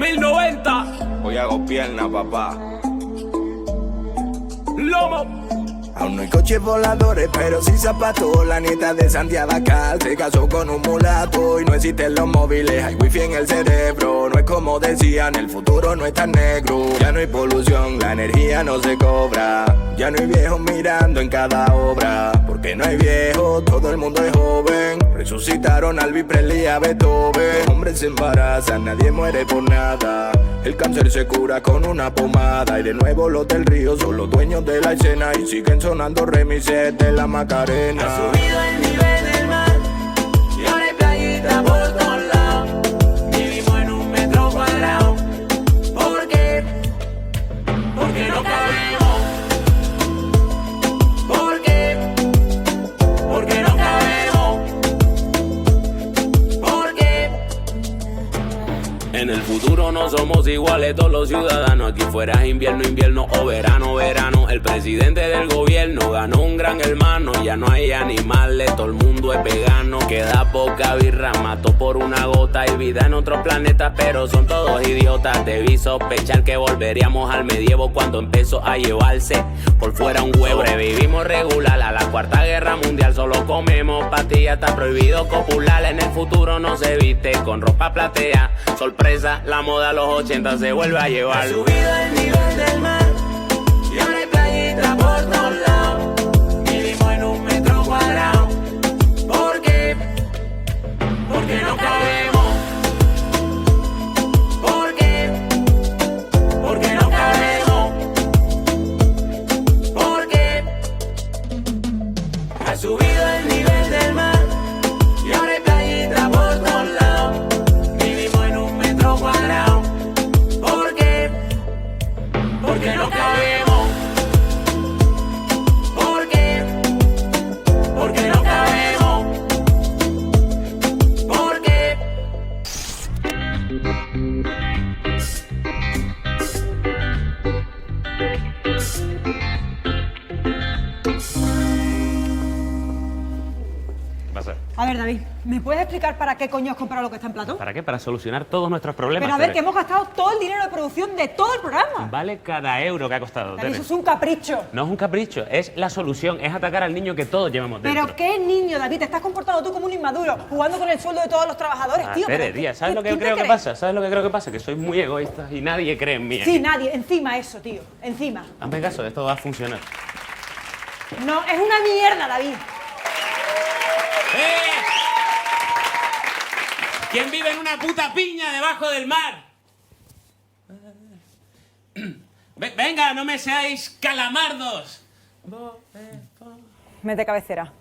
2090. Hoy hago pierna, papá. Lomo. Aún no hay coches voladores, pero sí zapatos. La nieta de Santiago Abascal se casó con un mulato. Y no existen los móviles, hay wifi en el cerebro. No es como decían, el futuro no es tan negro. Ya no hay polución, la energía no se cobra. Ya no hay viejos mirando en cada obra. Porque no hay viejos, todo el mundo es joven. Resucitaron a Elvis Presley y a Beethoven. Hombres se embarazan, nadie muere por nada. El cáncer se cura con una pomada. Y de nuevo los del río son los dueños de la escena. Y siguen sonando remises de la Macarena. Ha subido el nivel del mar y ahora hay playita por todos lados. Vivimos en un metro cuadrado. ¿Por qué? Porque no cabemos. ¿Por qué? Porque no cabemos. ¿Por qué? En el futuro no somos iguales todos los ciudadanos. Aquí fuera es invierno, invierno o verano, verano. El presidente del gobierno ganó un gran hermano. Ya no hay animales, todo el mundo es vegano. Queda poca birra, mató por una gota. Hay vida en otros planetas, pero son todos idiotas. Debí sospechar que volveríamos al medievo cuando empezó a llevarse por fuera un huevo. Sobrevivimos regular a la cuarta guerra mundial. Solo comemos pastillas, está prohibido copular. En el futuro no se viste con ropa platea. Sorpresa, la moda a los 80 se vuelve a llevar. Ha subido el nivel del mar y ahora hay playita por todos lados. Vivimos en un metro cuadrado. ¿Por qué? Porque no cabemos. ¿Por qué? Porque no cabemos. ¿Por qué? Ha subido el nivel del mar y ahora hay playita por todos lados. Vivimos en un metro cuadrado. ¿Por qué? Porque no cabemos. ¿Por qué? Porque no cabemos. ¿Por qué? ¿Qué pasa? A ver, David, ¿me puedes explicar para qué coño has comprado lo que está en plató? ¿Para qué? Para solucionar todos nuestros problemas. Pero a ver, Tere. que hemos gastado todo el dinero de producción de todo el programa. Vale cada euro que ha costado. David, Tere. eso es un capricho. No es un capricho, es la solución, es atacar al niño que todos llevamos dentro. Pero qué niño, David, te estás comportando tú como un inmaduro, jugando con el sueldo de todos los trabajadores, tío. Tere, pero tía, ¿sabes lo que ¿quién te creo que crees? pasa? ¿Sabes lo que creo que pasa? Que soy muy egoísta y nadie cree en mí. Sí, nadie, encima eso, tío, encima. Hazme caso, esto va a funcionar. No, es una mierda, David. ¡Eh! ¿Quién vive en una puta piña debajo del mar? Venga, no me seáis calamardos. Mete cabecera.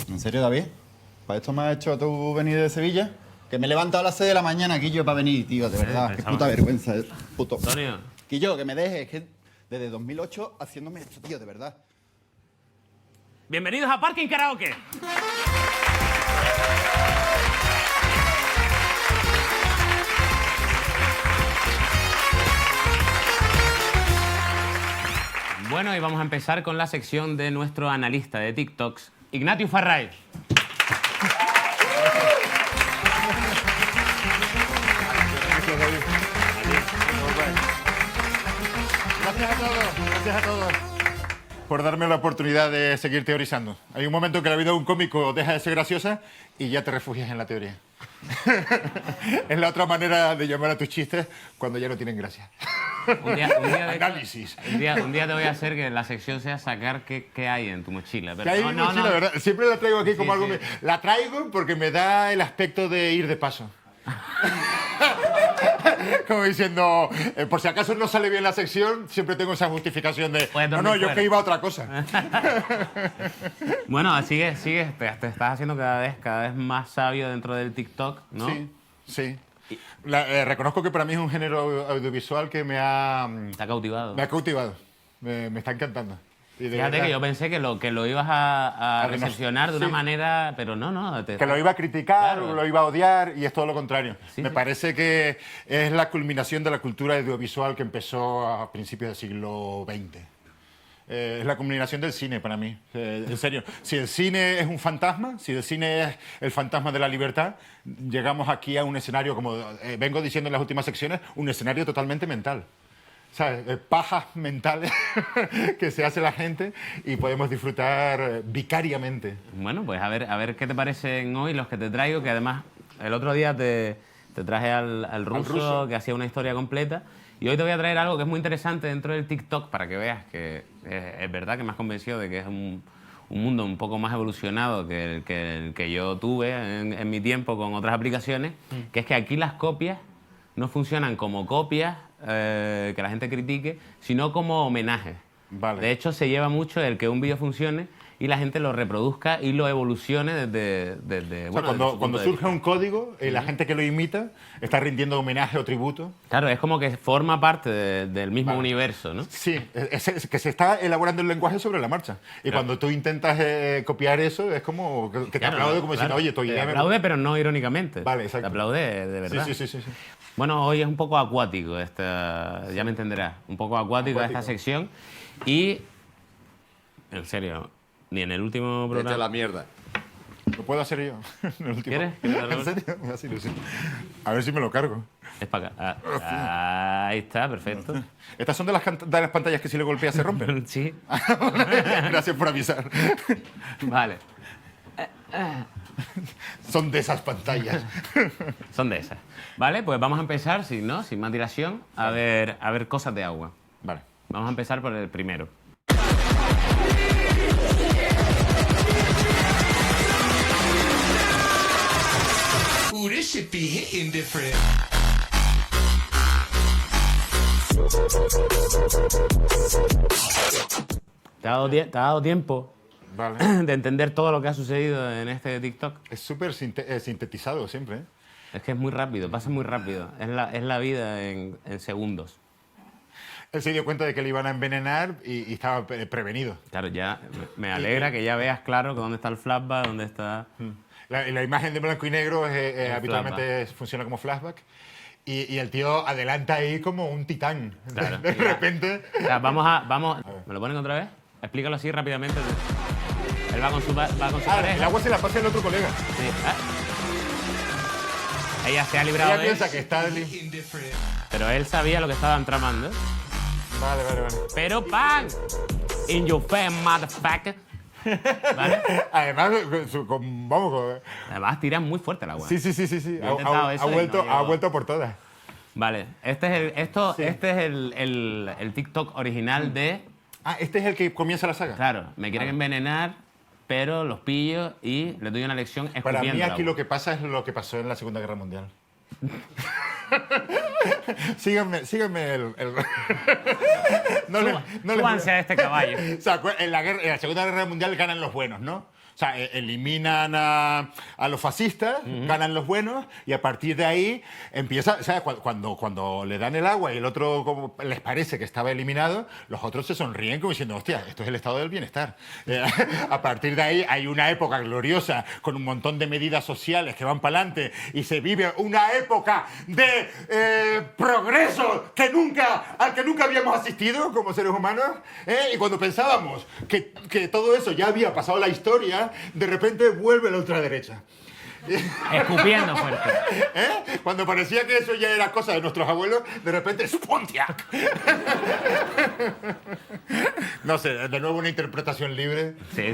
¿En serio, David? ¿Para esto me has hecho tú venir de Sevilla? Que me he levantado a las 6 de la mañana, Quillo, para venir, tío, de verdad. Qué pensaba. puta vergüenza, puto. Antonio. Quillo, que me dejes, es que desde 2008 haciéndome esto, tío, de verdad. Bienvenidos a Parking Karaoke. Bueno, y vamos a empezar con la sección de nuestro analista de TikToks, Ignatius Farray. Gracias a todos por darme la oportunidad de seguir teorizando. Hay un momento en que la vida de un cómico deja de ser graciosa y ya te refugias en la teoría. Es la otra manera de llamar a tus chistes cuando ya no tienen gracia. Un día de Análisis. Un día te voy a hacer que la sección sea sacar qué hay en tu mochila. Pero Que hay en mi mochila, ¿verdad? Siempre la traigo aquí como Sí, algo... sí. La traigo porque me da el aspecto de ir de paso. Como diciendo, por si acaso no sale bien la sección, siempre tengo esa justificación de... Puedes No, dormir no, yo fuera. que iba a otra cosa. Bueno, sigue, te estás haciendo cada vez más sabio dentro del TikTok, ¿no? Sí. Sí. Reconozco que para mí es un género audiovisual que me ha cautivado. Me ha cautivado. Me está encantando. Y de Fíjate verdad, que yo pensé que lo ibas a recepcionar de una sí. manera, pero no. Que lo iba a criticar, Claro. lo iba a odiar, y es todo lo contrario. Sí, Me sí. parece que es la culminación de la cultura audiovisual que empezó a principios del siglo XX. Es la culminación del cine para mí. En serio, si el cine es un fantasma, si el cine es el fantasma de la libertad, llegamos aquí a un escenario, como vengo diciendo en las últimas secciones, un escenario totalmente mental. ¿Sabes? Pajas mentales que se hace la gente y podemos disfrutar vicariamente. Bueno, pues a ver qué te parecen hoy los que te traigo, que además el otro día te traje al ruso, que hacía una historia completa, y hoy te voy a traer algo que es muy interesante dentro del TikTok, para que veas que es verdad que me has convencido de que es un mundo un poco más evolucionado que el que yo tuve en mi tiempo con otras aplicaciones, que es que aquí las copias no funcionan como copias que la gente critique, sino como homenajes. Vale. De hecho, se lleva mucho el que un vídeo funcione y la gente lo reproduzca y lo evolucione desde O sea, desde su cuando punto de surge vista. un código, la gente que lo imita está rindiendo homenaje o tributo. Claro, es como que forma parte del mismo Vale. universo, ¿no? Sí, es que se está elaborando el lenguaje sobre la marcha. Y cuando tú intentas copiar eso, es como que te Claro, aplaude como claro. diciendo, oye, tu Te idea me... aplaude, pero no irónicamente. Vale, exacto. Te aplaude de verdad. Sí. Bueno, hoy es un poco acuático, ya me entenderás, un poco acuático esta sección. Y, en serio, ni en el último Vete a programa... la mierda. Lo puedo hacer yo. En el último. ¿Quieres? ¿Quieres darle ¿En vuelta? serio? Me hace ilusión. A ver si me lo cargo. Es para acá. Ahí está, perfecto. Estas son de las pantallas que si le golpeas se rompen. Sí, Gracias por avisar. vale. Son de esas pantallas. Son de esas. Vale, pues vamos a empezar, sin más dilación, a ver cosas de agua. Vale. Vamos a empezar por el primero. Ooh, this shit be hitting different. ¿Te ha dado tiempo Vale. de entender todo lo que ha sucedido en este TikTok? Es súper sintetizado siempre, ¿eh? Es que es muy rápido, pasa muy rápido. Es la vida en segundos. Él se dio cuenta de que le iban a envenenar y estaba prevenido. Claro, ya me alegra que ya veas claro que dónde está el flashback, dónde está... La imagen de blanco y negro habitualmente funciona como flashback. Y el tío adelanta ahí como un titán. Claro. De repente... O sea, vamos... ¿Me lo ponen otra vez? Explícalo así rápidamente. Él va con su pareja. El agua se la pasa al otro colega. Sí. Ella se ha librado Ella de él, piensa que está... pero él sabía lo que estaban tramando. Vale. Pero ¡pam! In your face, motherfucker. ¿Vale? Además, Además, tiran muy fuerte el agua. Sí. Yo he intentado eso y no Ha llego. vuelto por todas. Vale, este es el TikTok original de... Este es el que comienza la saga. Claro, me quieren envenenar, pero los pillo y les doy una lección escupiendo Para mí el aquí agua. lo que pasa es lo que pasó en la Segunda Guerra Mundial. síganme Súbanse a este caballo. O sea, en la Segunda Guerra Mundial ganan los buenos, ¿no? O sea, eliminan a los fascistas, ganan los buenos, y a partir de ahí empieza... O sea, cuando le dan el agua y el otro como les parece que estaba eliminado, los otros se sonríen como diciendo, hostia, esto es el estado del bienestar. A partir de ahí hay una época gloriosa con un montón de medidas sociales que van para adelante y se vive una época de progreso al que nunca habíamos asistido como seres humanos. Y cuando pensábamos que todo eso ya había pasado la historia, de repente vuelve la ultraderecha. Escupiendo fuerte. Cuando parecía que eso ya era cosa de nuestros abuelos, de repente ¡Spontiac! No sé, de nuevo una interpretación libre. Sí.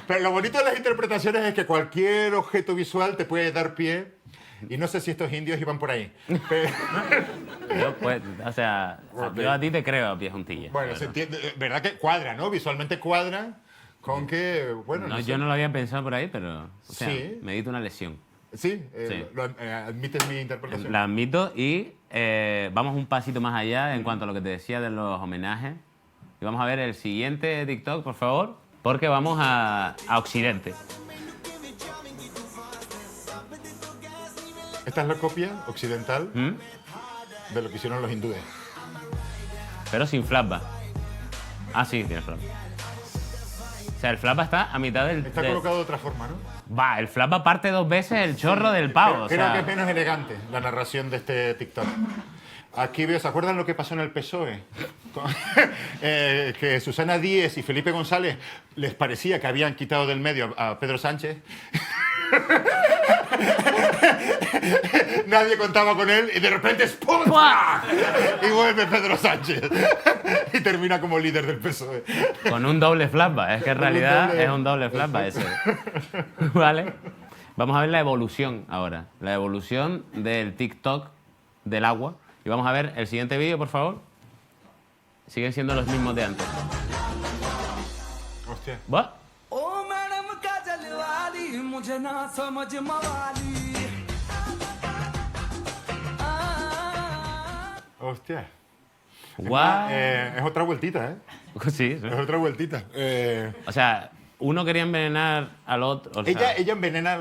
Pero lo bonito de las interpretaciones es que cualquier objeto visual te puede dar pie. Y no sé si estos indios iban por ahí. Pero... Yo, pues, o sea, yo a ti te creo a pie juntilla. Bueno, pero se no. entiende, verdad que cuadra, ¿no? Visualmente cuadra con que, bueno, No, no sé. yo no lo había pensado por ahí, pero o sea, Sí. me diste una lección. Sí, Sí. admites mi interpretación. La admito y vamos un pasito más allá en cuanto a lo que te decía de los homenajes. Y vamos a ver el siguiente TikTok, por favor, porque vamos a Occidente. Esta es la copia occidental de lo que hicieron los hindúes. Pero sin flashback. Ah, sí, tiene flashback. O sea, el flashback está a mitad del... Está colocado de otra forma, ¿no? Va, el flashback parte 2 veces el chorro del pavo. Creo o sea... que es menos elegante la narración de este TikTok. Aquí veo, ¿se acuerdan lo que pasó en el PSOE? Que Susana Díez y Felipe González les parecía que habían quitado del medio a Pedro Sánchez. Nadie contaba con él y de repente ¡pum! Y vuelve Pedro Sánchez. Y termina como líder del PSOE. Con un doble flashback. Es que en realidad es un doble flashback ese. ¿Vale? Vamos a ver la evolución ahora. La evolución del TikTok del agua. Y vamos a ver el siguiente vídeo, por favor. Siguen siendo los mismos de antes. Hostia. ¿Va? Hostia. Guau. Es otra vueltita, ¿eh? Sí, sí. Es otra vueltita. O sea, uno quería envenenar al otro. O sea, Ella envenena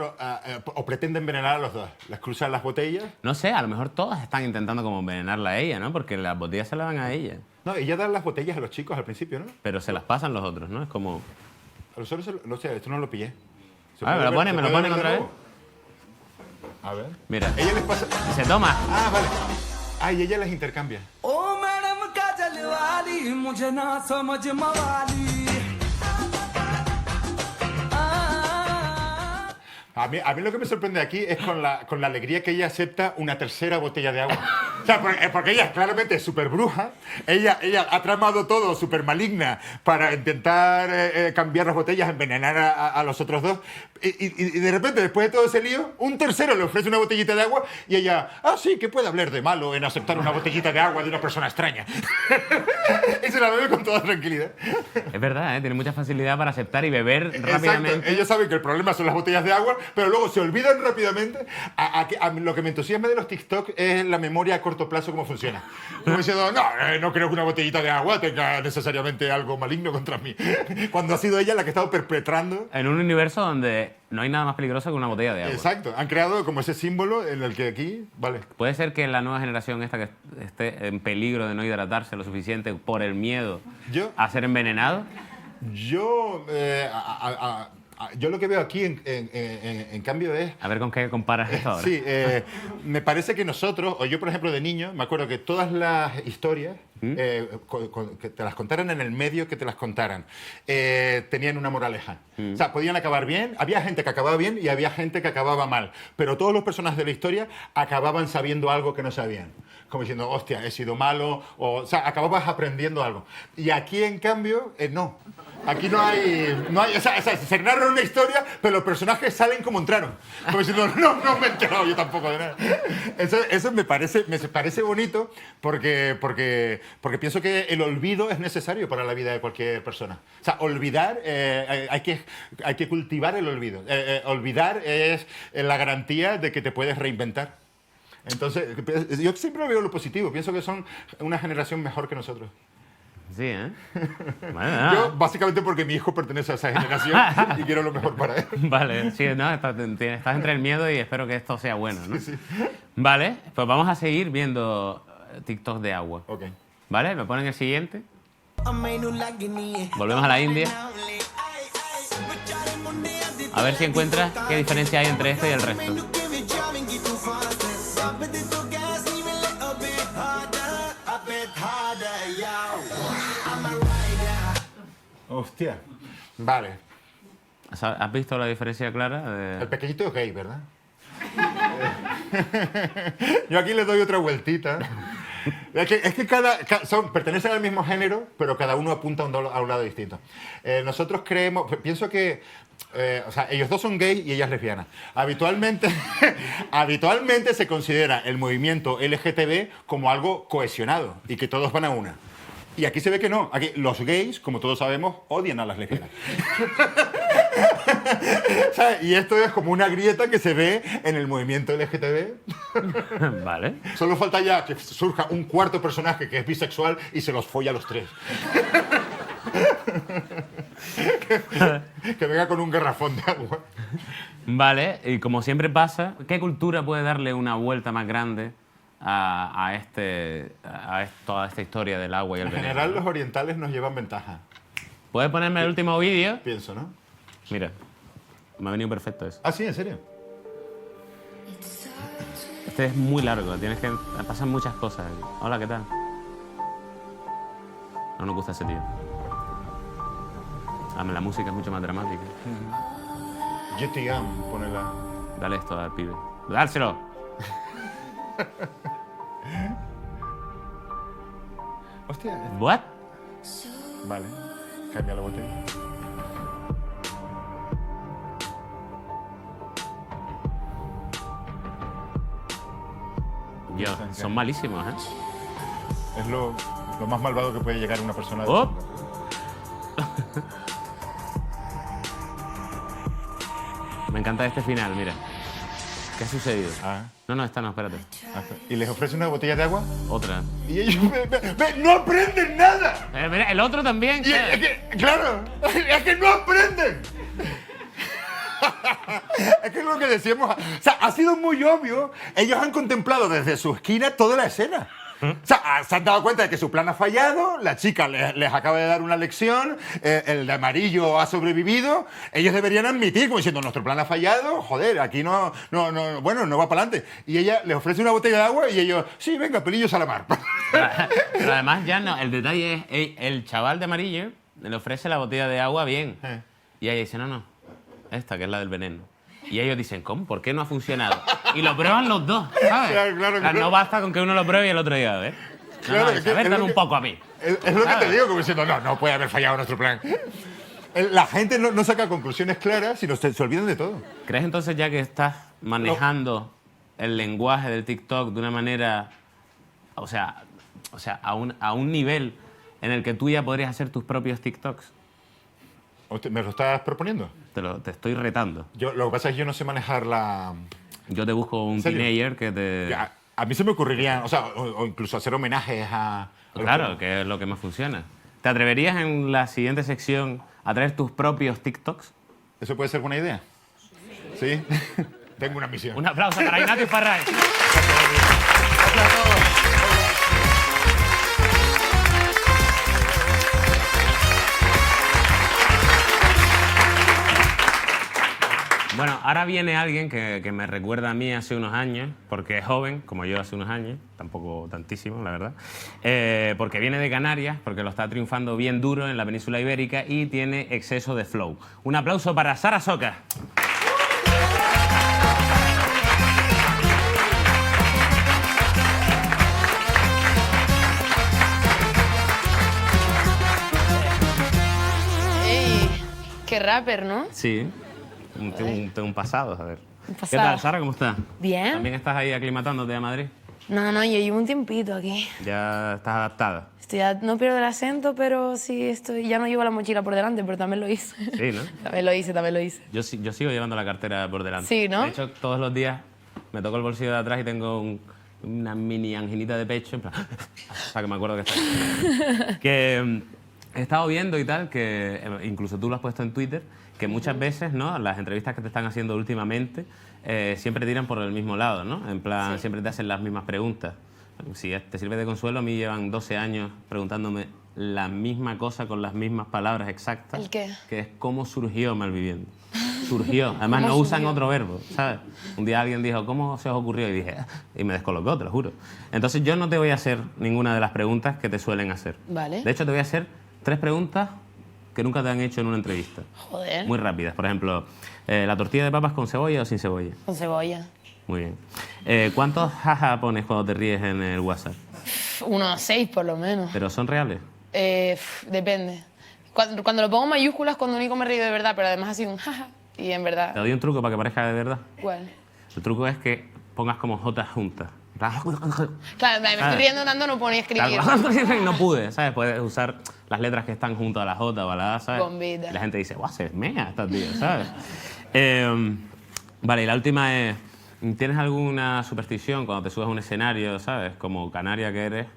o pretende envenenar a los dos. Les cruzan las botellas. no sé, a lo mejor todas están intentando como envenenarla a ella, ¿no? Porque las botellas se las dan a ella. No, ella da las botellas a los chicos al principio, ¿no? Pero se las pasan los otros, ¿no? Es como... A los otros, no sé, esto no lo pillé. Ah, me lo ponen otra vez. A ver. Mira, Ella les pasa... se toma. Ah, vale. Ah, y ella las intercambia. A mí lo que me sorprende aquí es con la alegría que ella acepta una tercera botella de agua. O sea, porque ella claramente es súper bruja. Ella ha tramado todo súper maligna para intentar cambiar las botellas, envenenar a los otros dos. Y de repente, después de todo ese lío, un tercero le ofrece una botellita de agua y ella, sí, ¿qué puede hablar de malo en aceptar una botellita de agua de una persona extraña? Y se la bebe con toda tranquilidad. Es verdad, ¿eh? Tiene mucha facilidad para aceptar y beber rápidamente. Exacto. Ellos saben que el problema son las botellas de agua, pero luego se olvidan rápidamente. A lo que me entusiasma de los TikTok es la memoria a corto plazo, cómo funciona. Como diciendo, no creo que una botellita de agua tenga necesariamente algo maligno contra mí. Cuando ha sido ella la que ha estado perpetrando. En un universo donde no hay nada más peligroso que una botella de agua. Exacto. Han creado como ese símbolo en el que aquí, vale. ¿Puede ser que la nueva generación esta que esté en peligro de no hidratarse lo suficiente por el miedo a ser envenenado? Yo lo que veo aquí, en cambio, es... A ver con qué comparas esto ahora. Sí, me parece que nosotros, o yo, por ejemplo, de niño, me acuerdo que todas las historias, que te las contaran en el medio que te las contaran, tenían una moraleja. O sea, podían acabar bien, había gente que acababa bien y había gente que acababa mal, pero todos los personajes de la historia acababan sabiendo algo que no sabían. Como diciendo, hostia, he sido malo, o sea, acababas aprendiendo algo. Y aquí, en cambio, no. Aquí no hay o sea, se narra una historia, pero los personajes salen como entraron. Como diciendo, no me he enterado yo tampoco de nada. Eso me parece bonito porque pienso que el olvido es necesario para la vida de cualquier persona. O sea, olvidar, hay que cultivar el olvido. Olvidar es la garantía de que te puedes reinventar. Entonces, yo siempre veo lo positivo. Pienso que son una generación mejor que nosotros. Sí, ¿eh? Bueno, yo, básicamente porque mi hijo pertenece a esa generación y quiero lo mejor para él. Vale, sí, no, estás entre el miedo y espero que esto sea bueno, ¿no? Sí. Vale, pues vamos a seguir viendo TikTok de agua. Ok. ¿Vale? ¿Me ponen el siguiente? Volvemos a la India. A ver si encuentras qué diferencia hay entre este y el resto. Hostia. Vale. ¿Has visto la diferencia clara? El pequeñito es gay, ¿verdad? Yo aquí le doy otra vueltita. Es que pertenecen al mismo género, pero cada uno apunta a un lado distinto. Nosotros pienso que, o sea, ellos dos son gay y ella es lesbiana. Habitualmente se considera el movimiento LGTB como algo cohesionado y que todos van a una. Y aquí se ve que no. Aquí los gays, como todos sabemos, odian a las lesbianas. ¿Sabes? Y esto es como una grieta que se ve en el movimiento LGTB. Vale. Solo falta ya que surja un cuarto personaje que es bisexual y se los folla a los tres. Que venga con un garrafón de agua. Vale, y como siempre pasa, ¿qué cultura puede darle una vuelta más grande a toda esta historia del agua y el En veneno? general, los orientales nos llevan ventaja. ¿Puedes ponerme el último vídeo? Pienso, ¿no? Mira, me ha venido perfecto eso. Ah, sí, ¿en serio? Este es muy largo, pasan muchas cosas aquí. Hola, ¿qué tal? No nos gusta ese tío. La música es mucho más dramática. GTM, ponela. Dale esto al pibe. ¡Dárselo! Hostia. ¿What? Vale, cambia la botella. Dios, son malísimos, ¿eh? Es lo más malvado que puede llegar una persona. ¡Oh! Me encanta este final, mira. ¿Qué ha sucedido? Ah. No, esta no, espérate. ¿Y les ofrece una botella de agua? Otra. Y ellos no aprenden nada. Mira, el otro también. Y es que, claro, es que no aprenden. Es que es lo que decíamos. O sea, ha sido muy obvio. Ellos han contemplado desde su esquina toda la escena. O sea, se han dado cuenta de que su plan ha fallado, la chica les acaba de dar una lección, el de amarillo ha sobrevivido, ellos deberían admitir, como diciendo, nuestro plan ha fallado, joder, aquí no va para adelante. Y ella les ofrece una botella de agua y ellos, sí, venga, pelillos a la mar. Pero además ya no, el detalle es, el chaval de amarillo le ofrece la botella de agua bien. Y ella dice, no, esta que es la del veneno. Y ellos dicen, ¿cómo? ¿Por qué no ha funcionado? Y lo prueban los dos, ¿sabes? Claro. No basta con que uno lo pruebe y el otro diga, ¿ves? Claro, dice, a ver, dame un poco a mí. Es lo que te digo, como diciendo, no puede haber fallado nuestro plan. La gente no saca conclusiones claras, sino se olvidan de todo. ¿Crees entonces ya que estás manejando el lenguaje del TikTok de una manera, o sea, a un nivel en el que tú ya podrías hacer tus propios TikToks? ¿Me lo estás proponiendo? Te estoy retando. Lo que pasa es que yo no sé manejar la... Yo te busco un teenager que te... A mí se me ocurriría, o incluso hacer homenajes a... Claro, que es lo que más funciona. ¿Te atreverías en la siguiente sección a traer tus propios TikToks? ¿Eso puede ser buena idea? ¿Sí? Tengo una misión. Un aplauso para Ignatius Farray. Bueno, ahora viene alguien que me recuerda a mí hace unos años, porque es joven, como yo hace unos años, tampoco tantísimo, la verdad, porque viene de Canarias, porque lo está triunfando bien duro en la península ibérica y tiene exceso de flow. Un aplauso para Sara Soca. ¡Ey! ¡Qué rapper!, ¿no? Sí. Tengo un pasado, a ver. Un pasado. ¿Qué tal, Sara? ¿Cómo estás? Bien. ¿También estás ahí aclimatándote a Madrid? No, yo llevo un tiempito aquí. ¿Ya estás adaptada? No pierdo el acento, pero sí estoy... Ya no llevo la mochila por delante, pero también lo hice. Sí, ¿no? También lo hice. Yo sigo llevando la cartera por delante. Sí, ¿no? De hecho, todos los días me toco el bolsillo de atrás y tengo una mini anginita de pecho, en plan... o sea, que me acuerdo que está ahí. Que he estado viendo y tal, que incluso tú lo has puesto en Twitter, que muchas veces, ¿no?, las entrevistas que te están haciendo últimamente siempre tiran por el mismo lado, ¿no? En plan, siempre te hacen las mismas preguntas. Si te sirve de consuelo, a mí llevan 12 años preguntándome la misma cosa con las mismas palabras exactas. ¿El qué? Que es cómo surgió Malviviendo. Surgió. Además, no usan otro verbo, ¿sabes? Un día alguien dijo, ¿cómo se os ocurrió? Y dije, y me descolocó, te lo juro. Entonces, yo no te voy a hacer ninguna de las preguntas que te suelen hacer. Vale. De hecho, te voy a hacer 3 preguntas que nunca te han hecho en una entrevista. Joder. Muy rápidas. Por ejemplo, ¿la tortilla de papas con cebolla o sin cebolla? Con cebolla. Muy bien. ¿Cuántos jaja pones cuando te ríes en el WhatsApp? Unos 6 por lo menos. ¿Pero son reales? Depende. Cuando lo pongo en mayúsculas, cuando único me río de verdad, pero además ha sido un jaja. Y en verdad... Te doy un truco para que parezca de verdad. ¿Cuál? El truco es que pongas como jotas juntas. Claro, me estoy riendo tanto, no ponía escribir. No pude, ¿sabes? Puedes usar las letras que están junto a la J o a la A, ¿sabes? Bombita. Y la gente dice, guau, se mea esta tía, ¿sabes? Vale, y la última es, ¿tienes alguna superstición cuando te subes a un escenario, ¿sabes? Como canaria que eres,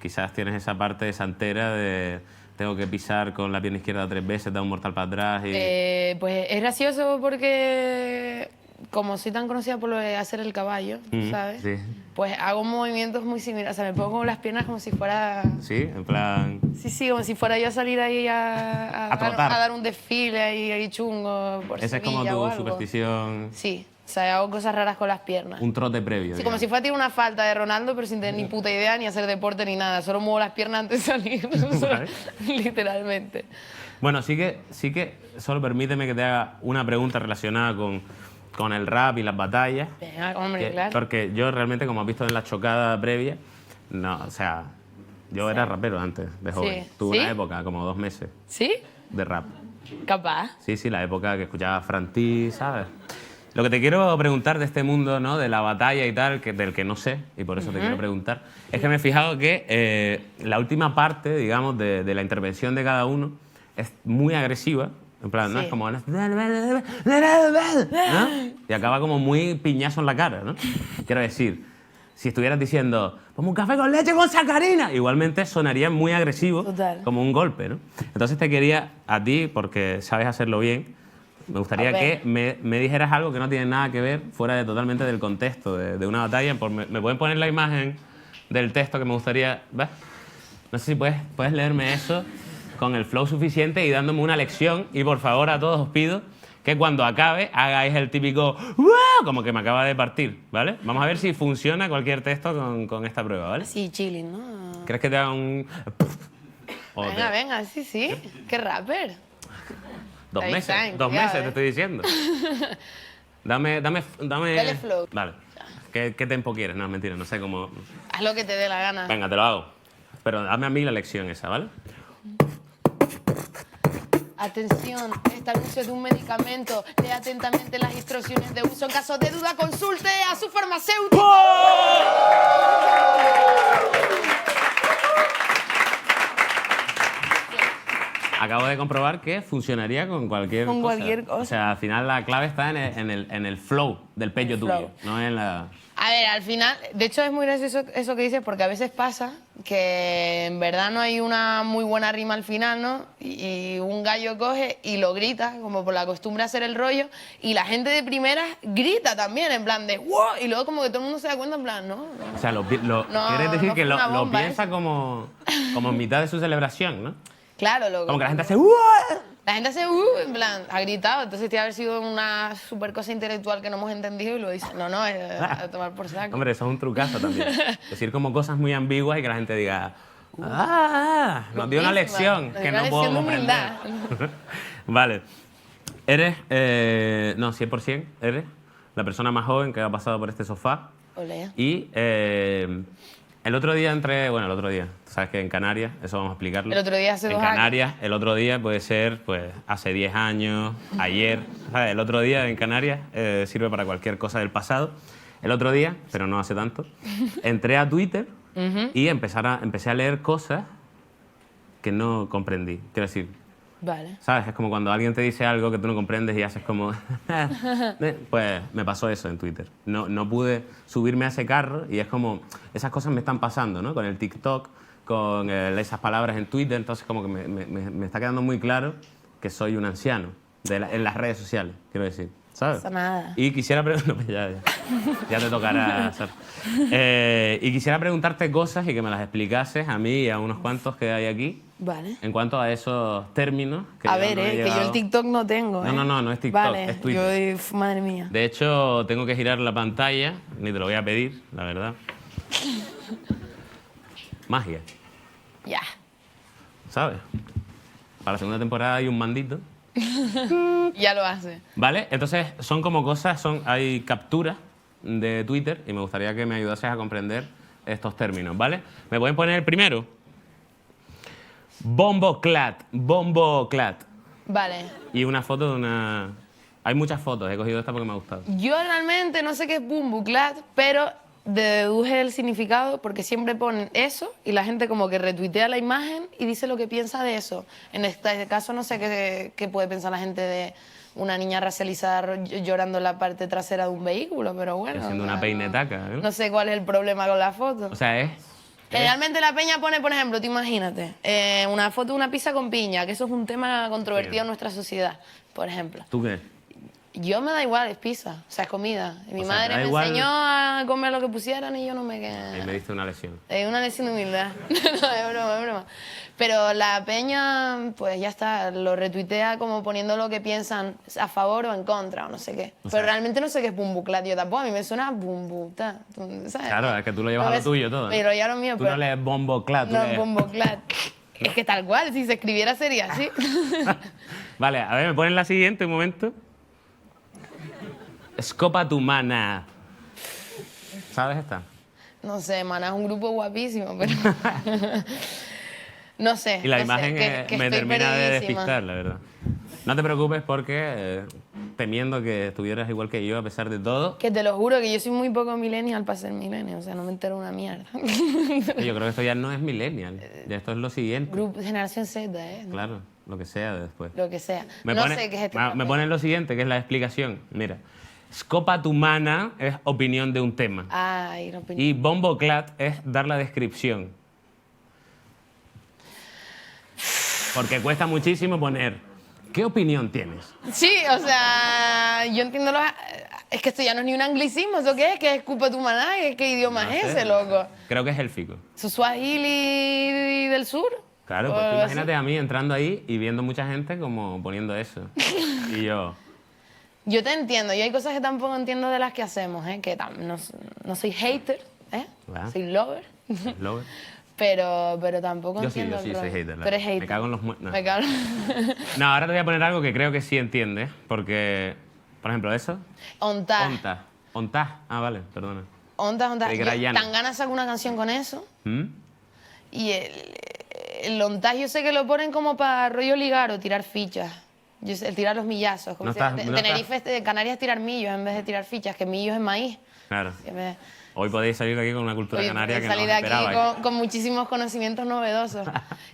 quizás tienes esa parte santera de tengo que pisar con la pierna izquierda 3 veces, dar un mortal para atrás y... Pues es gracioso porque como soy tan conocida por lo de hacer el caballo, ¿sabes? Sí. Pues hago movimientos muy similares. O sea, me pongo las piernas como si fuera... Sí, en plan... Sí, como si fuera yo a salir ahí A trotar. a dar un desfile ahí chungo por Esa es como Sevilla o tu algo. superstición... Sí, o sea, hago cosas raras con las piernas. Un trote previo. Sí, como si fuera a tirar una falta de Ronaldo, pero sin tener ni puta idea, ni hacer deporte, ni nada. Solo muevo las piernas antes de salir. Vale. Literalmente. Bueno, sí que, solo permíteme que te haga una pregunta relacionada con el rap y las batallas. Venga, hombre, claro. Porque yo realmente, como has visto en la chocada previa, no, o sea, yo era rapero antes, de joven. Sí. Tuve una ¿Sí? época, como 2 meses, ¿Sí? de rap. Capaz. Sí, la época que escuchaba Fran T, ¿sabes? Lo que te quiero preguntar de este mundo, ¿no? De la batalla y tal, del que no sé, y por eso te quiero preguntar, es que me he fijado que la última parte, digamos, de la intervención de cada uno es muy agresiva. En plan, ¿no? Sí. Es como... ¿no? Y acaba como muy piñazo en la cara, ¿no? Quiero decir, si estuvieras diciendo, como un café con leche con sacarina, igualmente sonaría muy agresivo, Total. como un golpe, ¿no? Entonces te quería, a ti, porque sabes hacerlo bien, me gustaría que me dijeras algo que no tiene nada que ver, fuera totalmente del contexto de una batalla. ¿Me pueden poner la imagen del texto que me gustaría? ¿Ves? No sé si puedes leerme eso con el flow suficiente y dándome una lección. Y por favor, a todos os pido que cuando acabe hagáis el típico ¡wow! Como que me acaba de partir, ¿vale? Vamos a ver si funciona cualquier texto con esta prueba, ¿vale? Sí, chilling, ¿no? ¿Crees que te haga un...? Venga, sí. Qué rapper. 2 David meses, Sainz, 2 cuidado, meses te estoy diciendo. Dame... Dale flow. Vale. ¿Qué tempo quieres? No, mentira, no sé cómo... Haz lo que te dé la gana. Venga, te lo hago. Pero dame a mí la lección esa, ¿vale? Atención, este anuncio de un medicamento. Lea atentamente las instrucciones de uso. En caso de duda, consulte a su farmacéutico. Acabo de comprobar que funcionaría con cualquier Con cosa. cualquier cosa. O sea, al final la clave está en el flow del pecho tuyo, no en la... A ver, al final, de hecho es muy gracioso eso que dices porque a veces pasa que en verdad no hay una muy buena rima al final, ¿no? Y un gallo coge y lo grita, como por la costumbre de hacer el rollo, y la gente de primeras grita también, en plan de ¡wow! Y luego como que todo el mundo se da cuenta, en plan, ¿no? O sea, No, quieres decir no que fue una lo bomba, piensa como en mitad de su celebración, ¿no? Claro, loco. Como que la gente hace ¡wow! La gente hace en plan, ha gritado, entonces tiene que haber sido una super cosa intelectual que no hemos entendido y lo dice. No, es a tomar por saco. Hombre, eso es un trucazo también. Decir como cosas muy ambiguas y que la gente diga nos dio una lección que no puedo comprender. Vale. Eres, no, 100% eres la persona más joven que ha pasado por este sofá. Olé. Y el otro día tú sabes que en Canarias, eso vamos a explicarlo. El otro día hace 2 años. En Canarias, el otro día puede ser, pues, hace 10 años, ayer. ¿Sabes? El otro día en Canarias sirve para cualquier cosa del pasado. El otro día, pero no hace tanto, entré a Twitter y empecé a leer cosas que no comprendí. Quiero decir, Vale. ¿sabes? Es como cuando alguien te dice algo que tú no comprendes y haces como... Pues me pasó eso en Twitter. No pude subirme a ese carro y es como... Esas cosas me están pasando, ¿no? Con el TikTok, con esas palabras en Twitter, entonces como que me está quedando muy claro que soy un anciano en las redes sociales, quiero decir, ¿sabes? No pasa nada. Y quisiera ya te tocará, Sara. Y quisiera preguntarte cosas y que me las explicases a mí y a unos cuantos que hay aquí. Vale. En cuanto a esos términos... Que A yo ver, no he que yo llegado- el TikTok no tengo, ¿eh? No es TikTok, Vale, es Twitter. madre mía. De hecho, tengo que girar la pantalla, ni te lo voy a pedir, la verdad. Magia, Ya. ¿sabes? Para la segunda temporada hay un mandito, Ya lo hace. ¿vale? Entonces, son como cosas, hay capturas de Twitter y me gustaría que me ayudases a comprender estos términos, ¿vale? ¿Me pueden poner el primero? Bombo clat. Vale. Y una foto de una... Hay muchas fotos, he cogido esta porque me ha gustado. Yo realmente no sé qué es Bumbuclat, pero deduje el significado porque siempre ponen eso y la gente como que retuitea la imagen y dice lo que piensa de eso. En este caso no sé qué puede pensar la gente de una niña racializada llorando en la parte trasera de un vehículo, pero bueno. Haciendo una no- peinetaca, ¿no? No sé cuál es el problema con la foto. O sea, es Generalmente la peña pone, por ejemplo, tú imagínate, una foto de una pizza con piña, que eso es un tema controvertido en nuestra sociedad, por ejemplo. ¿Tú qué? Yo me da igual, es pizza, o sea, es comida. Y mi O sea, madre te da me igual- enseñó a comer lo que pusieran y yo no me quedé. Ahí me diste una lesión. Es una lección de humildad. No, es broma, es broma. Pero la peña, pues ya está, lo retuitea como poniendo lo que piensan a favor o en contra o no sé qué. Pero realmente no sé qué es Bumbuklat, yo tampoco, a mí me suena Bumbuklat, ¿sabes? Claro, es que tú lo llevas a lo ves, tuyo todo. Pero ya lo mío, Tú pero... no lees Bomboclat, tú No, lees- Bumbuklat. Es que tal cual, si se escribiera sería así. Vale, a ver, me ponen la siguiente un momento. Escopa tu mana. ¿Sabes esta? No sé, Maná es un grupo guapísimo, pero... No sé. Y la no sé, imagen que me estoy termina de perdidísima. despistar, la verdad. No te preocupes porque, temiendo que estuvieras igual que yo a pesar de todo, Que te lo juro que yo soy muy poco millennial para ser millennial, o sea, no me entero una mierda. yo creo que esto ya no es millennial. Ya esto es lo siguiente. Grupo, generación Z, Claro, lo que sea de después. Lo que sea. Me no pone- sé qué es este me papel. ponen lo siguiente, que es la explicación. Mira, Escopa tu mana es opinión de un tema. Ay, no opinión. Y Bomboclat es dar la descripción. Porque cuesta muchísimo poner, ¿qué opinión tienes? Sí, o sea, yo entiendo los... Es que esto ya no es ni un anglicismo, ¿eso qué es? ¿Qué es Cupa tu maná? ¿Qué idioma No es sé. ese, loco? Creo que es élfico. ¿Su Swahili del sur? Claro, O pues tú algo así. imagínate a mí entrando ahí y viendo mucha gente como poniendo eso. Y yo, Yo te entiendo, yo hay cosas que tampoco entiendo de las que hacemos, ¿eh? Que no soy hater, ¿eh? Ah. Soy lover, lover. pero tampoco Yo sí, entiendo yo sí el soy rollo. hater. la Tú eres verdad. hater. Me cago en los no. Me cago. No, ahora te voy a poner algo que creo que sí entiendes, porque, por ejemplo, eso. Onta. Onta. Onta. Ah, vale, perdona. Onta. Creí que era llano. Tan ganas saco una canción con eso. ¿Mm? Y el ontaje yo sé que lo ponen como para rollo ligar o tirar fichas. El tirar los millazos. Como No si estás- no Tenerife, Canarias es tirar millos en vez de tirar fichas, que millos es maíz. Claro. En vez- Hoy podéis salir de aquí con una cultura Oye, canaria que no salir de aquí esperabais. con muchísimos conocimientos novedosos.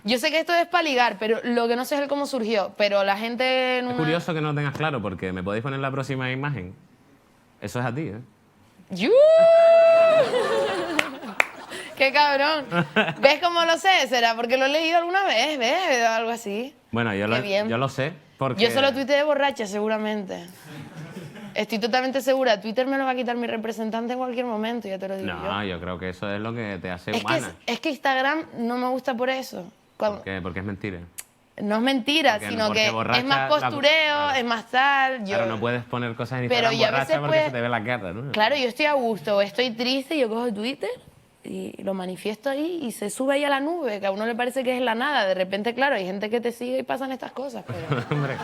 Yo sé que esto es para ligar, pero lo que no sé es el cómo surgió. Pero la gente... en Es una- curioso que no lo tengas claro, porque me podéis poner la próxima imagen. Eso es a ti, ¿eh? ¡Yu! ¡Qué cabrón! ¿Ves cómo lo sé? ¿Será porque lo he leído alguna vez? ¿Ves? O algo así. Bueno, yo Qué bien. lo sé, porque... Yo solo tuiteé borracha, seguramente. Estoy totalmente segura. Twitter me lo va a quitar mi representante en cualquier momento, ya te lo digo No, yo. yo creo que eso es lo que te hace Es que, humana. es que Instagram no me gusta por eso. Cuando- Porque es mentira. no es mentira, Porque- sino porque que borracha es más la- postureo, claro. es más tal. Yo, Claro, no puedes poner cosas en Pero Instagram yo a borracha veces porque puede- se te ve la cara, ¿no? Claro, yo estoy a gusto, estoy triste, yo cojo Twitter y lo manifiesto ahí y se sube ahí a la nube, que a uno le parece que es la nada. De repente, claro, hay gente que te sigue y pasan estas cosas. Pero... Hombre.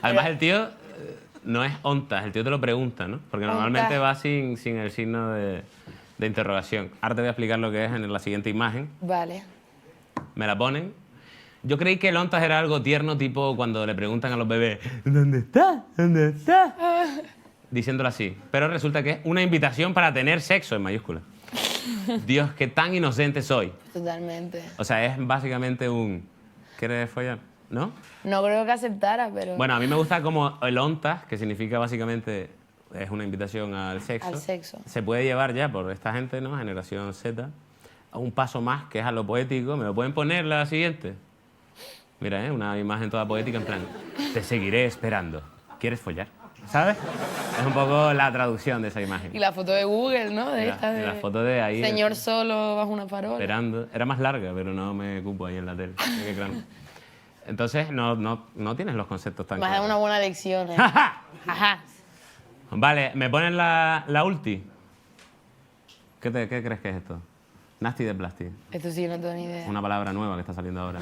Además, el tío no es ontas, el tío te lo pregunta, ¿no? Porque normalmente Ontas. va sin el signo de interrogación. Ahora te voy a explicar lo que es en la siguiente imagen. Vale. Me la ponen. Yo creí que el ontas era algo tierno, tipo cuando le preguntan a los bebés, ¿dónde está? ¿Dónde está? Diciéndolo así. Pero resulta que es una invitación para tener sexo en mayúsculas. Dios, qué tan inocente soy. Totalmente. O sea, es básicamente un... ¿Quieres follar? ¿No? No creo que aceptara, pero... Bueno, a mí me gusta como el ontas, que significa básicamente es una invitación al sexo. Al sexo. Se puede llevar ya por esta gente, ¿no? Generación Z, a un paso más, que es a lo poético. ¿Me lo pueden poner la siguiente? Mira, una imagen toda poética en plan, te seguiré esperando. ¿Quieres follar? ¿Sabes? Es un poco la traducción de esa imagen. Y la foto de Google, ¿no? De Y la- esta y de... la foto de ahí, Señor solo bajo una farola. Esperando. Era más larga, pero no me cupo ahí en la tele. Qué cráneo. Entonces, no tienes los conceptos tan Me has dado claros. una buena lección, ¿eh? Ajá. Vale, ¿me ponen la ulti? ¿Qué crees que es esto? Nasty de Plastic. Esto sí, no tengo ni idea. Una palabra nueva que está saliendo ahora.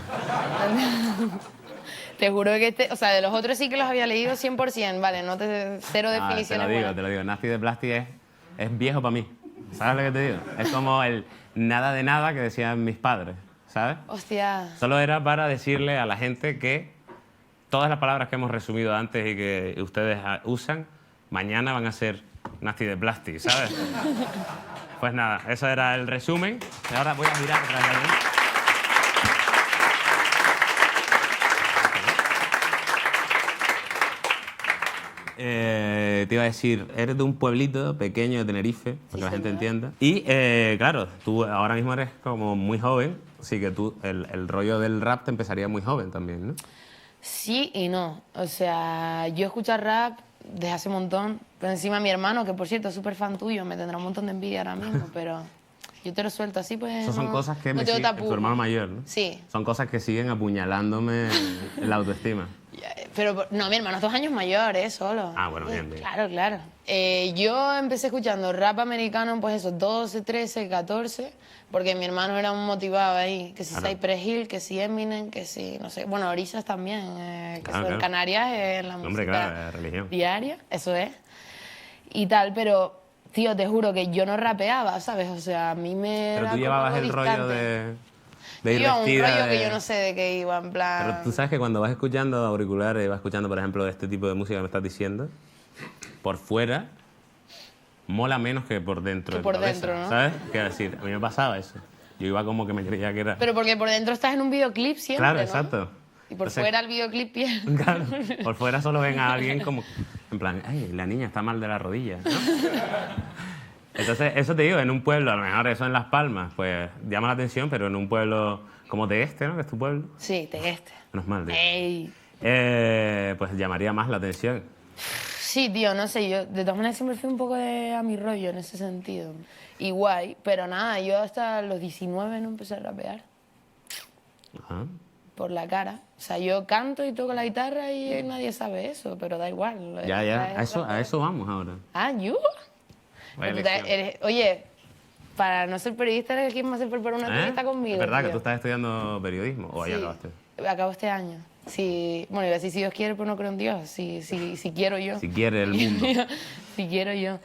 Te juro que o sea, de los otros sí que los había leído 100%, vale, no te cero Ah, definiciones. te buenas. lo digo. Nasty de Plastic es viejo para mí. ¿Sabes lo que te digo? Es como el nada de nada que decían mis padres, ¿sabes? Hostia. Solo era para decirle a la gente que todas las palabras que hemos resumido antes y que ustedes usan, mañana van a ser Nasty de Plastic, ¿sabes? Pues nada, eso era el resumen. Y ahora voy a mirar otra vez ahí. te iba a decir, eres de un pueblito pequeño de Tenerife, para que la gente entienda. Y claro, tú ahora mismo eres como muy joven, así que tú, el rollo del rap te empezaría muy joven también, ¿no? Sí y no. O sea, yo escucho rap desde hace un montón. Pero encima mi hermano, que por cierto es súper fan tuyo, me tendrá un montón de envidia ahora mismo, pero yo te lo suelto así, pues. Esas son cosas que no me tengo siguen, tapujos. tu hermano mayor, ¿no? Sí. Son cosas que siguen apuñalándome en la autoestima. Pero no, mi hermano es 2 años mayor, solo. Ah, bueno, bien, bien. Claro, claro. Yo empecé escuchando rap americano, pues eso, 12, 13, 14, porque mi hermano era un motivado ahí, que si Cypress Hill, que si Eminem, que si, no sé, bueno, Orisas también, que Claro, en claro. Canarias es la Hombre, música claro, es religión. diaria, eso es, y tal, pero, tío, te juro que yo no rapeaba, ¿sabes? O sea, a mí me Pero era tú como llevabas algo el rollo distante. de ir Iba un vestida rollo de... que yo no sé de qué iba, en plan... Pero tú sabes que cuando vas escuchando auriculares y vas escuchando, por ejemplo, este tipo de música que me estás diciendo, por fuera mola menos que por dentro. Que de tu por cabeza, dentro, ¿no? ¿sabes? Quiero decir, a mí me pasaba eso. Yo iba como que me creía que era... Pero porque por dentro estás en un videoclip siempre, claro, ¿no? exacto. Y por Entonces, fuera el videoclip bien. Claro, por fuera solo ven a alguien como... En plan, ay, la niña está mal de la rodilla, ¿no? Entonces, eso te digo, en un pueblo, a lo mejor eso en Las Palmas, pues llama la atención, pero en un pueblo como Tegueste, ¿no? Que es tu pueblo. Sí, Tegueste. Menos mal, tío. Ey. Pues llamaría más la atención. Sí, tío, no sé, yo de todas maneras siempre fui un poco a mi rollo en ese sentido. Y guay, pero nada, yo hasta los 19 no empecé a rapear. Ajá. Por la cara. O sea, yo canto y toco la guitarra y nadie sabe eso, pero da igual. Ya, a eso vamos ahora. Ah, ¿yo? Vaya Pero tú lección. oye, para no ser periodista, eres quien más se prepara una entrevista conmigo. Es verdad que tío. tú estás estudiando periodismo, o ahí Sí, acabaste. acabo este año. Sí, bueno, iba a decir si Dios quiere, pero no creo en Dios. Si quiero yo. Si quiere el mundo. Si quiero yo.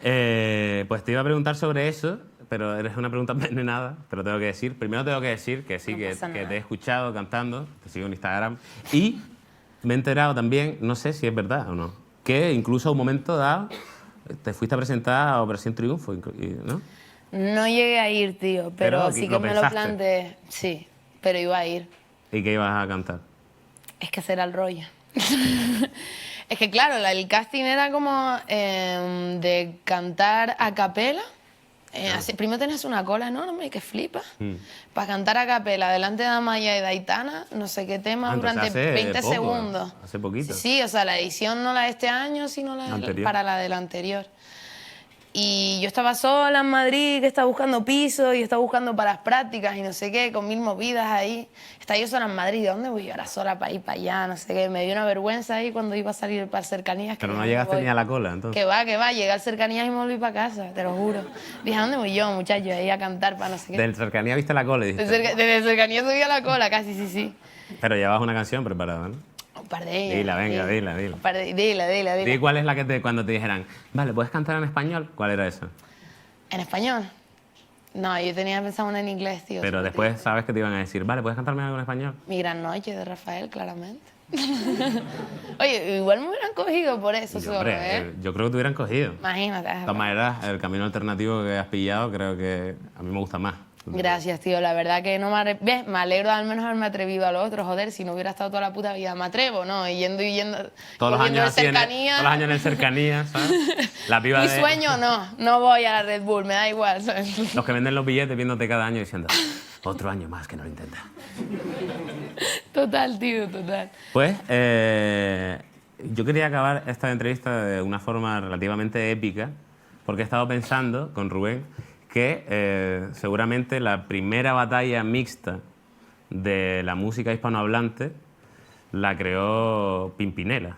Pues te iba a preguntar sobre eso, pero eres una pregunta envenenada, te lo tengo que decir. Primero tengo que decir que sí, No que pasa nada. te he escuchado cantando, te sigo en Instagram, y me he enterado también, no sé si es verdad o no, que incluso a un momento dado te fuiste a presentar a Operación Triunfo, ¿no? No llegué a ir, tío, pero Pero sí lo que me lo pensaste. planteé. Sí, pero iba a ir. ¿Y qué ibas a cantar? Es que ese era el rollo. Es que claro, el casting era como de cantar a capela. Primero tenías una cola enorme que flipa. Para cantar a capela delante de Amaya y de Aitana, no sé qué tema, Ah, entonces durante hace 20 poco, segundos. hace poquito. Sí, o sea, la edición no la de este año, sino la Anterior. para la del anterior. Y yo estaba sola en Madrid, que estaba buscando piso y estaba buscando para las prácticas y no sé qué, con 1000 movidas ahí. Estaba yo sola en Madrid, ¿de dónde voy yo ahora sola para ir para allá? No sé qué, me dio una vergüenza ahí cuando iba a salir para Cercanías. Pero que no dije, llegaste voy. ni a la cola, entonces. Que va, llegué al Cercanías y me volví para casa, te lo juro. Dije, ¿a dónde voy yo, muchachos? Ahí a cantar para no sé qué. Del Cercanía viste la cola y dijiste, Desde Cercanías subí a la cola, casi, sí. pero llevabas una canción preparada, ¿no? Un par de ellas. Dila, venga, sí. dila. Un par de, dila. Di cuál es la que cuando te dijeran, vale, ¿puedes cantar en español? ¿Cuál era esa? ¿En español? No, yo tenía pensado una en inglés, tío. Pero después sabes que te iban a decir, vale, ¿puedes cantarme algo en español? Mi gran noche de Rafael, claramente. Oye, igual me hubieran cogido por eso Y, solo, hombre, ¿eh? yo creo que te hubieran cogido. Imagínate. De todas maneras, el camino alternativo que has pillado creo que a mí me gusta más. Gracias, tío. La verdad que no ¿ves? Me alegro de al menos haberme atrevido a lo otro. Joder, si no hubiera estado toda la puta vida, me atrevo, ¿no? Y yendo. Todos los yendo años en así, cercanía. todos los años en cercanía, ¿sabes? La piba Mi de... sueño no voy a la Red Bull, me da igual, ¿sabes? Los que venden los billetes viéndote cada año diciendo, otro año más que no lo intenta. Total, tío, total. Pues yo quería acabar esta entrevista de una forma relativamente épica, porque he estado pensando con Rubén que seguramente la primera batalla mixta de la música hispanohablante la creó Pimpinela,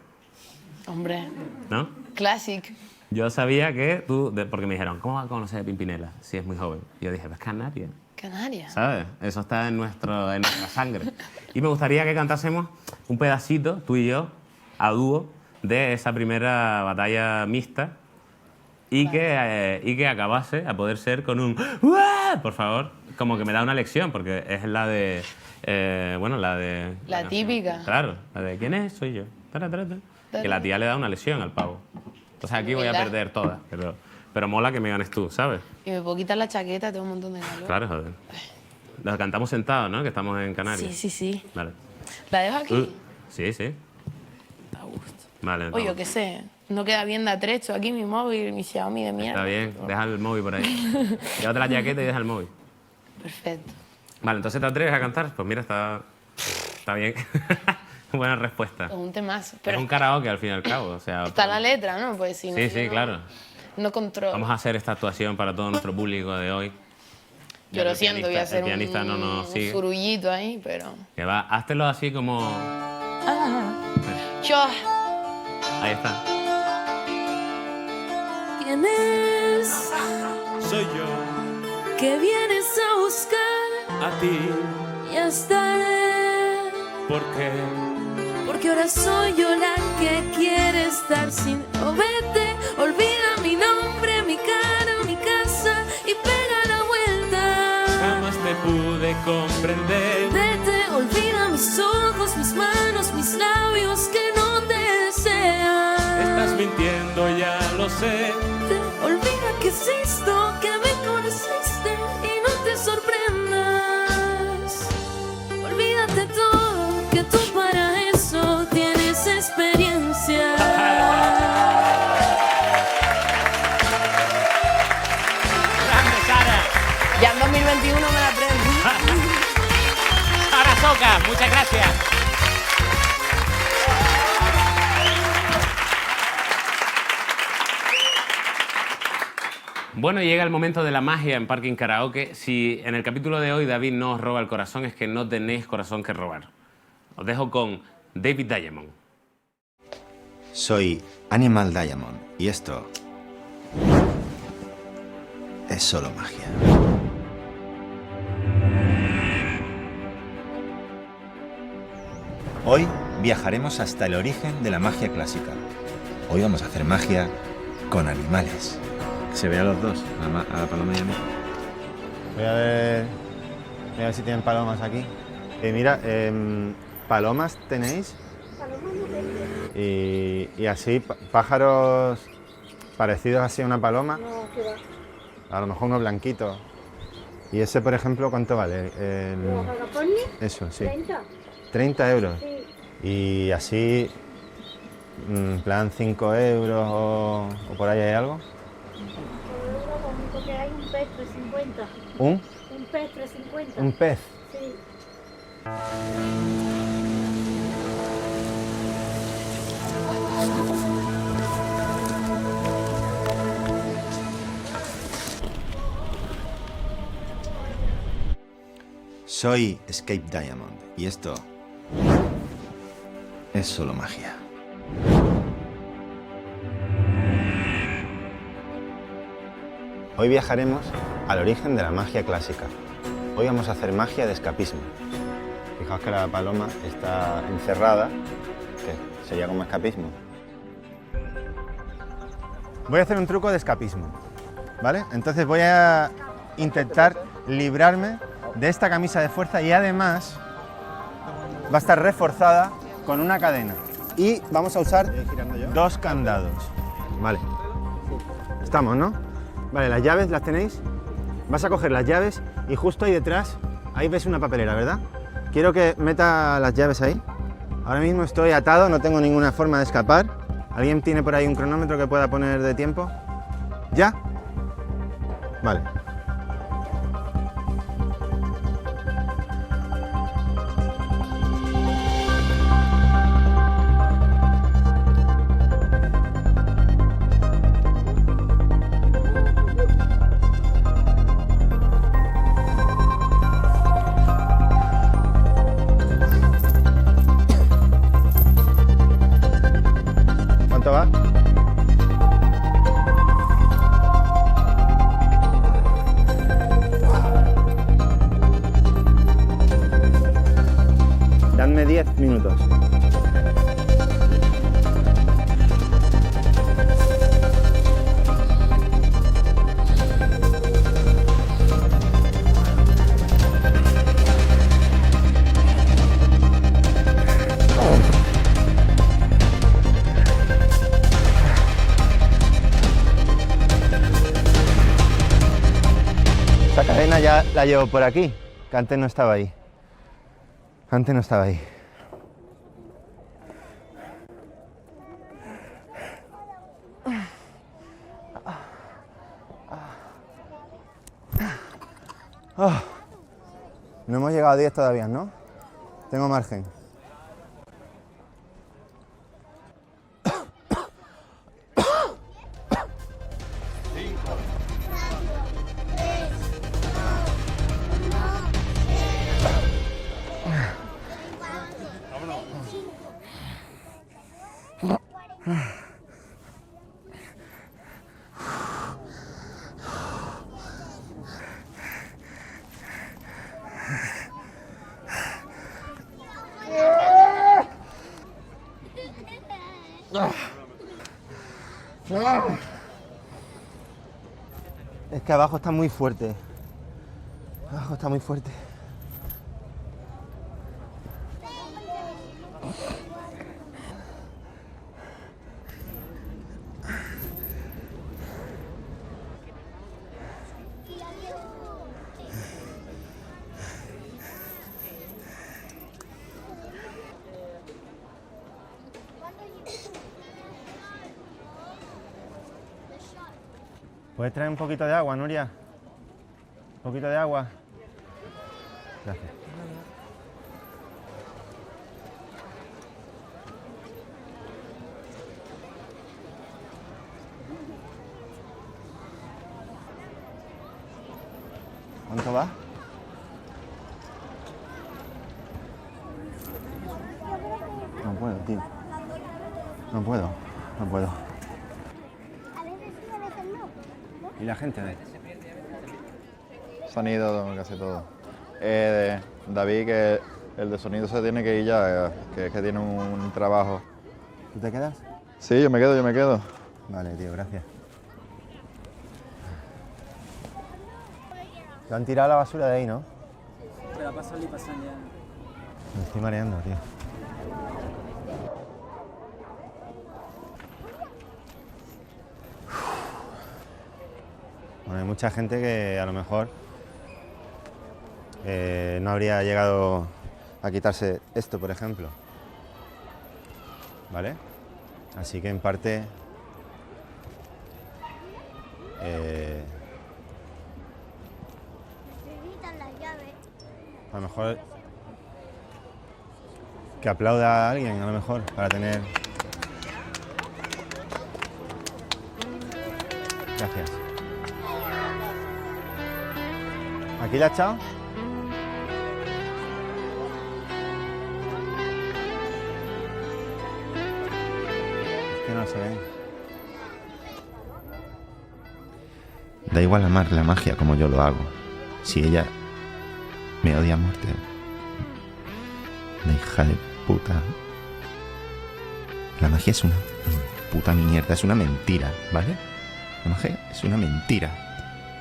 Hombre, ¿no? classic. Yo sabía que tú, porque me dijeron, ¿cómo vas a conocer a Pimpinela si es muy joven? Y yo dije, pues Canarias. Canarias. ¿Sabes? Eso está en nuestra sangre. Y me gustaría que cantásemos un pedacito, tú y yo, a dúo, de esa primera batalla mixta y que acabase a poder ser con un ¡Uah! Por favor, como que me da una lección, porque es la de... La típica. Claro, la de ¿quién es? Soy yo. Que la tía le da una lesión al pavo. Entonces aquí voy a ¿Verdad? perder todas, pero mola que me ganes tú, ¿sabes? Y me puedo quitar la chaqueta, tengo un montón de calor. Claro, joder. La cantamos sentados, ¿no? Que estamos en Canarias. Sí. Vale. ¿La dejo aquí? Sí. A gusto. Vale. Oye, yo vamos. qué sé. No queda bien de atrecho aquí mi móvil, mi Xiaomi de mierda. Está bien, deja el móvil por ahí. Llévate la chaqueta y deja el móvil. Perfecto. Vale, entonces ¿te atreves a cantar? Pues mira, está bien. Buena respuesta. Es un temazo. Es Pero un karaoke al fin y al cabo. O sea, está la letra, ¿no? Pues si no, sí, yo no- claro. No controlo. Vamos a hacer esta actuación para todo nuestro público de hoy. Yo lo siento, voy a hacer el pianista no nos un sigue. zurullito ahí, pero... Que va, háztelo así como... Yo... Ahí está. ¿Quién es Soy yo, que vienes a buscar? a ti, Ya estaré, ¿por qué? porque ahora soy yo la que quiere estar sin o vete, olvida mi nombre, mi cara, mi casa y pega la vuelta. Jamás te pude comprender. Vete, olvida mis ojos, mis manos, mis labios que no te desean. Estás mintiendo, ya lo sé. Olvida que existo, que me conociste y no te sorprendas. Olvídate todo, que tú para eso tienes experiencia. ¡Grande, Sara! Ya en 2021 me la aprendo. Sara Soca, muchas gracias. Bueno, llega el momento de la magia en Parking Karaoke. Si en el capítulo de hoy David no os roba el corazón, es que no tenéis corazón que robar. Os dejo con David Diamond. Soy Animal Diamond y esto es solo magia. Hoy viajaremos hasta el origen de la magia clásica. Hoy vamos a hacer magia con animales. Se ve a los dos, a la paloma y a mí. Voy a ver si tienen palomas aquí. Mira, ¿palomas tenéis? Y así, pájaros parecidos así a una paloma. No, ¿qué va? A lo mejor uno blanquito. ¿Y ese, por ejemplo, cuánto vale? ¿Los agapornis? Eso, sí. 30. 30 euros. Sí. Y así, en plan 5 euros o por ahí hay algo. Lo único que hay un pez 350. ¿Un? Un pez 350. ¿Un pez? Sí. Soy Escape Diamond y esto es solo magia. Hoy viajaremos al origen de la magia clásica. Hoy vamos a hacer magia de escapismo. Fijaos que la paloma está encerrada, que sería como escapismo. Voy a hacer un truco de escapismo, ¿vale? Entonces voy a intentar librarme de esta camisa de fuerza y además va a estar reforzada con una cadena. Y vamos a usar 2 candados. Vale. Estamos, ¿no? Vale, las llaves las tenéis. Vas a coger las llaves y justo ahí detrás, ahí ves una papelera, ¿verdad? Quiero que meta las llaves ahí. Ahora mismo estoy atado, no tengo ninguna forma de escapar. ¿Alguien tiene por ahí un cronómetro que pueda poner de tiempo? ¿Ya? Vale. ¿Cuánto va? Dadme 10 minutos. Esta cadena ya la llevo por aquí, que antes no estaba ahí. Antes no estaba ahí. 10 todavía, ¿no? Tengo margen. Es que abajo está muy fuerte. Abajo está muy fuerte. ¿Puedes traer un poquito de agua, Nuria? ¿Un poquito de agua? Gracias. ¿Cuánto va? No puedo, tío. No puedo. ¿Y la gente de? Sonido, casi todo. David, que el de sonido se tiene que ir ya, que tiene un trabajo. ¿Tú te quedas? Sí, yo me quedo. Vale, tío, gracias. Te han tirado la basura de ahí, ¿no? Pero pasan y pasan ya. Me estoy mareando, tío. Bueno, hay mucha gente que a lo mejor no habría llegado a quitarse esto, por ejemplo. ¿Vale? Así que en parte a lo mejor que aplauda a alguien, a lo mejor, para tener... Gracias. ¿Aquí la has echado? Es que no se ve. Da igual amar la magia como yo lo hago. Si ella me odia a muerte. La hija de puta. La magia es una puta mierda, es una mentira, ¿vale? La magia es una mentira.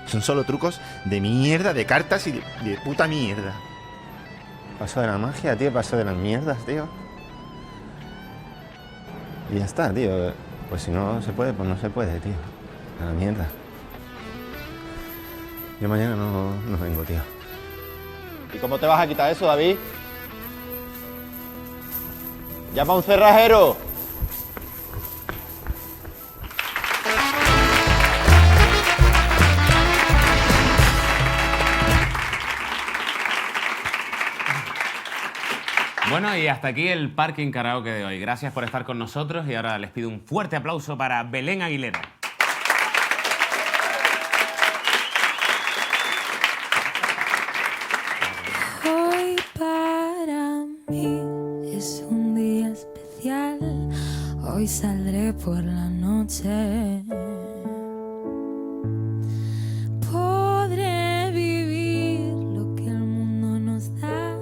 Son solo trucos de mierda, de cartas y de puta mierda. Paso de la magia, tío, paso de las mierdas, tío. Y ya está, tío. Pues si no se puede, pues no se puede, tío. A la mierda. Yo mañana no vengo, tío. ¿Y cómo te vas a quitar eso, David? ¡Llama a un cerrajero! Bueno, y hasta aquí el Parking Karaoke de hoy. Gracias por estar con nosotros y ahora les pido un fuerte aplauso para Belén Aguilera. Hoy para mí es un día especial. Hoy saldré por la noche. Podré vivir lo que el mundo nos da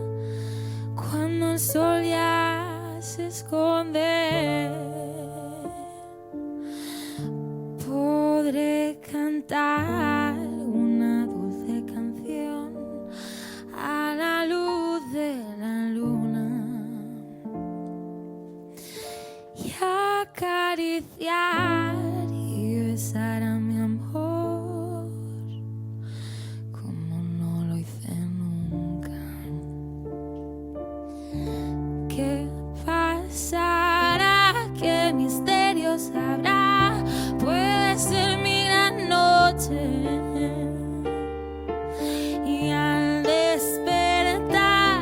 cuando el sol ya se esconde. Podré cantar una dulce canción a la luz de la luna y acariciar y besar a mi amor como no lo hice nunca. ¿Qué pasará? ¿Qué misterios habrá? Puede ser mi gran noche. Y al despertar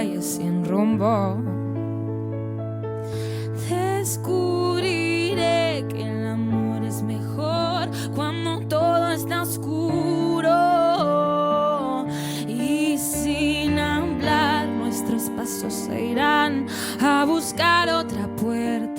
calle sin rumbo. Descubriré que el amor es mejor cuando todo está oscuro. Y sin hablar nuestros pasos se irán a buscar otra puerta.